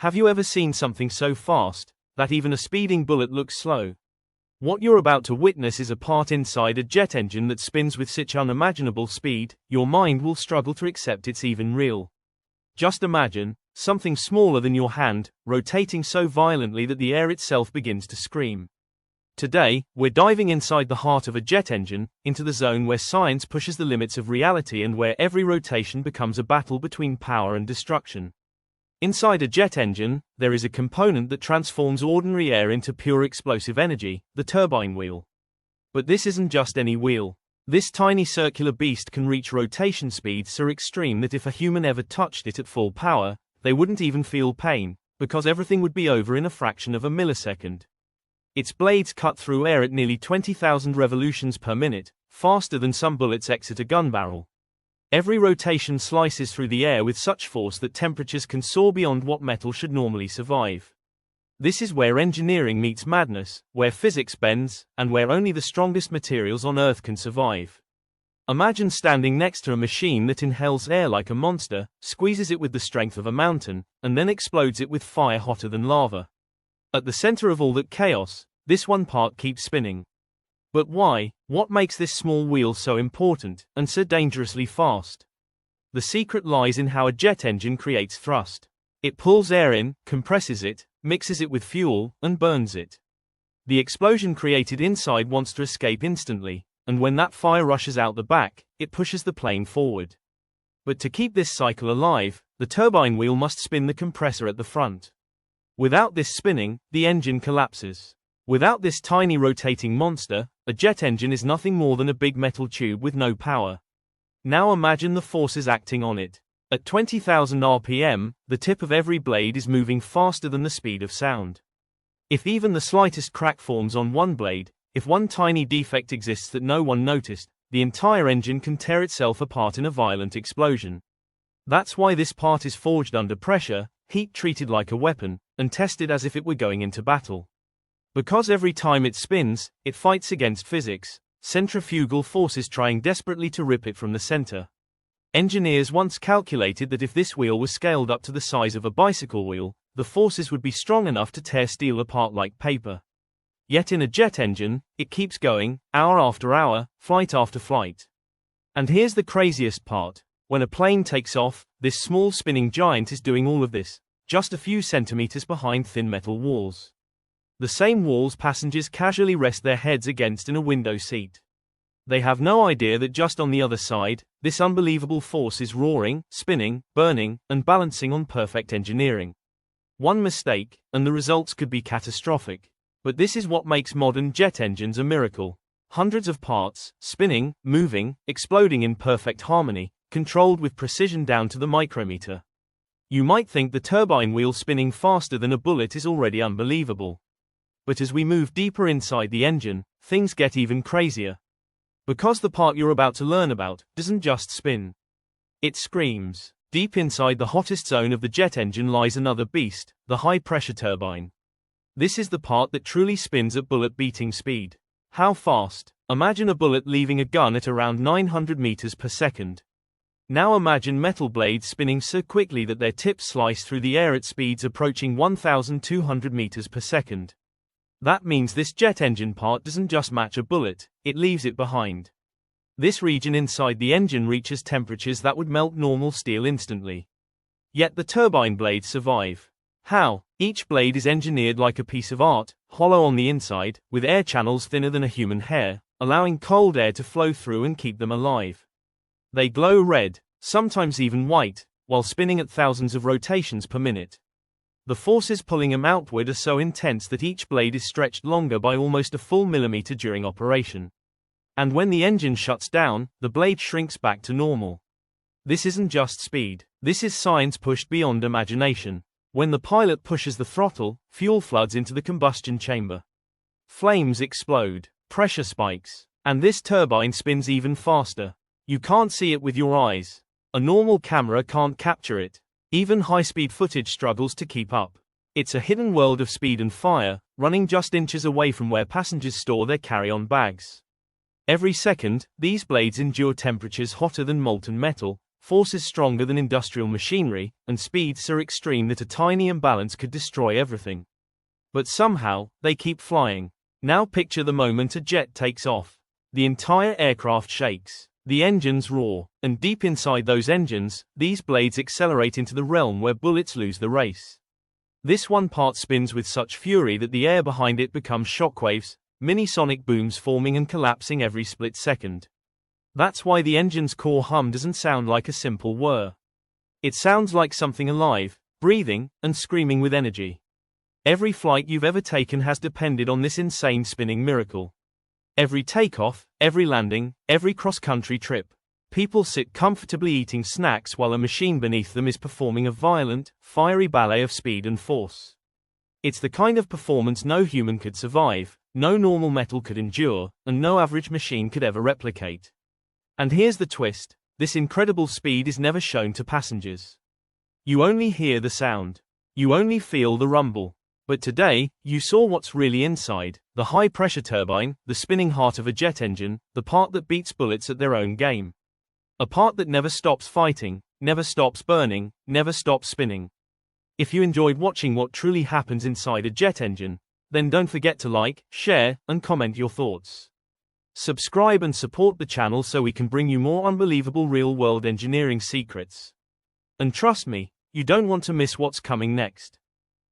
Have you ever seen something so fast that even a speeding bullet looks slow? What you're about to witness is a part inside a jet engine that spins with such unimaginable speed, your mind will struggle to accept it's even real. Just imagine something smaller than your hand, rotating so violently that the air itself begins to scream. Today, we're diving inside the heart of a jet engine, into the zone where science pushes the limits of reality and where every rotation becomes a battle between power and destruction. Inside a jet engine, there is a component that transforms ordinary air into pure explosive energy, the turbine wheel. But this isn't just any wheel. This tiny circular beast can reach rotation speeds so extreme that if a human ever touched it at full power, they wouldn't even feel pain, because everything would be over in a fraction of a millisecond. Its blades cut through air at nearly 20,000 revolutions per minute, faster than some bullets exit a gun barrel. Every rotation slices through the air with such force that temperatures can soar beyond what metal should normally survive. This is where engineering meets madness, where physics bends, and where only the strongest materials on Earth can survive. Imagine standing next to a machine that inhales air like a monster, squeezes it with the strength of a mountain, and then explodes it with fire hotter than lava. At the center of all that chaos, this one part keeps spinning. But why? What makes this small wheel so important, and so dangerously fast? The secret lies in how a jet engine creates thrust. It pulls air in, compresses it, mixes it with fuel, and burns it. The explosion created inside wants to escape instantly, and when that fire rushes out the back, it pushes the plane forward. But to keep this cycle alive, the turbine wheel must spin the compressor at the front. Without this spinning, the engine collapses. Without this tiny rotating monster, a jet engine is nothing more than a big metal tube with no power. Now imagine the forces acting on it. At 20,000 RPM, the tip of every blade is moving faster than the speed of sound. If even the slightest crack forms on one blade, if one tiny defect exists that no one noticed, the entire engine can tear itself apart in a violent explosion. That's why this part is forged under pressure, heat-treated like a weapon, and tested as if it were going into battle. Because every time it spins, it fights against physics, centrifugal forces trying desperately to rip it from the center. Engineers once calculated that if this wheel was scaled up to the size of a bicycle wheel, the forces would be strong enough to tear steel apart like paper. Yet in a jet engine, it keeps going, hour after hour, flight after flight. And here's the craziest part. When a plane takes off, this small spinning giant is doing all of this, just a few centimeters behind thin metal walls. The same walls passengers casually rest their heads against in a window seat. They have no idea that just on the other side, this unbelievable force is roaring, spinning, burning, and balancing on perfect engineering. One mistake, and the results could be catastrophic. But this is what makes modern jet engines a miracle. Hundreds of parts, spinning, moving, exploding in perfect harmony, controlled with precision down to the micrometer. You might think the turbine wheel spinning faster than a bullet is already unbelievable. But as we move deeper inside the engine, things get even crazier. Because the part you're about to learn about doesn't just spin. It screams. Deep inside the hottest zone of the jet engine lies another beast, the high-pressure turbine. This is the part that truly spins at bullet-beating speed. How fast? Imagine a bullet leaving a gun at around 900 meters per second. Now imagine metal blades spinning so quickly that their tips slice through the air at speeds approaching 1,200 meters per second. That means this jet engine part doesn't just match a bullet, it leaves it behind. This region inside the engine reaches temperatures that would melt normal steel instantly. Yet the turbine blades survive. How? Each blade is engineered like a piece of art, hollow on the inside, with air channels thinner than a human hair, allowing cold air to flow through and keep them alive. They glow red, sometimes even white, while spinning at thousands of rotations per minute. The forces pulling them outward are so intense that each blade is stretched longer by almost a full millimeter during operation. And when the engine shuts down, the blade shrinks back to normal. This isn't just speed, this is science pushed beyond imagination. When the pilot pushes the throttle, fuel floods into the combustion chamber. Flames explode, pressure spikes, and this turbine spins even faster. You can't see it with your eyes. A normal camera can't capture it. Even high-speed footage struggles to keep up. It's a hidden world of speed and fire, running just inches away from where passengers store their carry-on bags. Every second, these blades endure temperatures hotter than molten metal, forces stronger than industrial machinery, and speeds so extreme that a tiny imbalance could destroy everything. But somehow, they keep flying. Now picture the moment a jet takes off. The entire aircraft shakes. The engines roar, and deep inside those engines, these blades accelerate into the realm where bullets lose the race. This one part spins with such fury that the air behind it becomes shockwaves, mini-sonic booms forming and collapsing every split second. That's why the engine's core hum doesn't sound like a simple whir. It sounds like something alive, breathing, and screaming with energy. Every flight you've ever taken has depended on this insane spinning miracle. Every takeoff, every landing, every cross-country trip. People sit comfortably eating snacks while a machine beneath them is performing a violent, fiery ballet of speed and force. It's the kind of performance no human could survive, no normal metal could endure, and no average machine could ever replicate. And here's the twist: this incredible speed is never shown to passengers. You only hear the sound. You only feel the rumble. But today, you saw what's really inside: the high-pressure turbine, the spinning heart of a jet engine, the part that beats bullets at their own game. A part that never stops fighting, never stops burning, never stops spinning. If you enjoyed watching what truly happens inside a jet engine, then don't forget to like, share, and comment your thoughts. Subscribe and support the channel so we can bring you more unbelievable real-world engineering secrets. And trust me, you don't want to miss what's coming next.